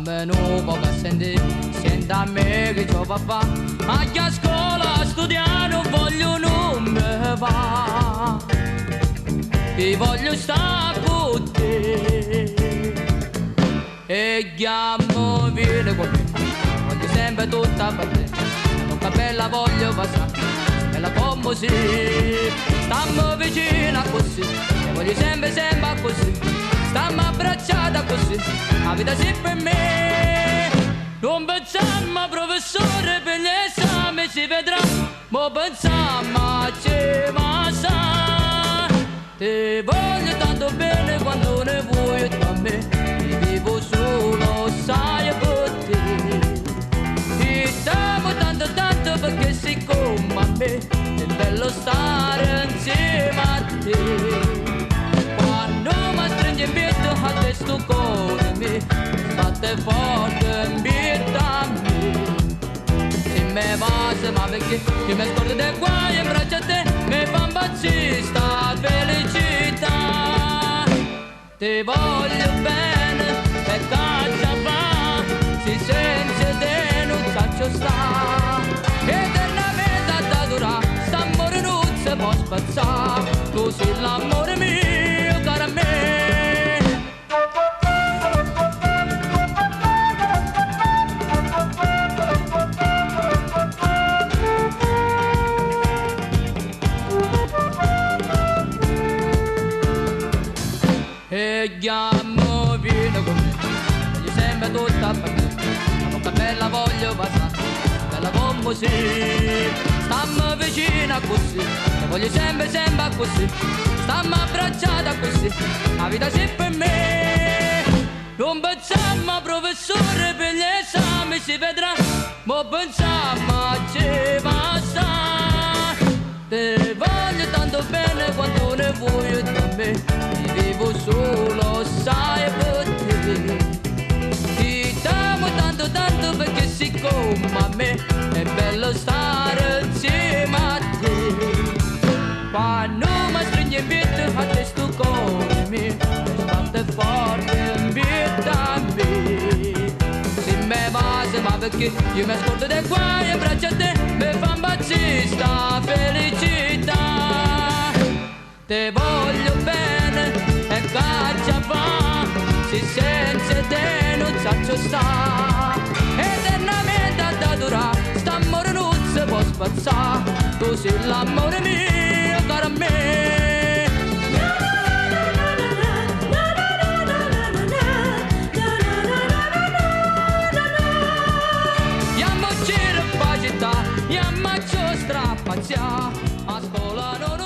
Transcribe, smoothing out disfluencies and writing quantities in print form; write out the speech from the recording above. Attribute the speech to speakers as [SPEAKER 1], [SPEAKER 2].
[SPEAKER 1] Dammi poco a sentire, senti a me che c'ho papà. Anche a scuola a studiare non voglio non me va. E voglio stare con te. E chiamo, vieni con me. Voglio sempre tutta per te. Tocca bella voglio passare. Bella come si. Stammo vicina così. E voglio sempre così. Stammo abbracciata così, la vita sì per me. Non pensiamo professore per gli esami si vedrà, ma pensiamo a ce ma sa. Ti voglio tanto bene quando ne vuoi da me, ti vivo solo sai per te. Ti amo tanto perché sei come a me, è bello stare insieme a te. A te sto cuore mi batte forte in vita mia. Se me va, se va perché io mi scordo dei guai in braccio a te, mi fa impazzire sta felicità. Ti voglio bene e caccia va, si senza te non caccio sta. Eternamente da durare, sta amore non si può spazzare, tu sei l'amore mio, caro a me. E chiamo, vieni con me, voglio sempre tutta per me, la bocca bella voglio passare, bella come si, stammo vicina così, e voglio sempre così, stammo abbracciata così, la vita sì per me. Non pensiamo professore per gli esami si vedrà, ma pensiamo a ce basta. Ti voglio tanto bene quando ne vuoi da me, ti vivo solo sai per te. Ti amo tanto perché sei come a me, è bello stare insieme a te. Quando mi stringi in vita a te sto cuore mio, e batte forte in vita mia. Se me va perché io mi ascolto dei guai e braccia a te, mi fa impazzire sta felicità. Te voglio bene e caccia va, se senza te non saccio sta. Eternamente da durare, sta amore non si può spazzare, tu sei l'amore mio, caro a me. Yamma ci strappazzia, a scuola non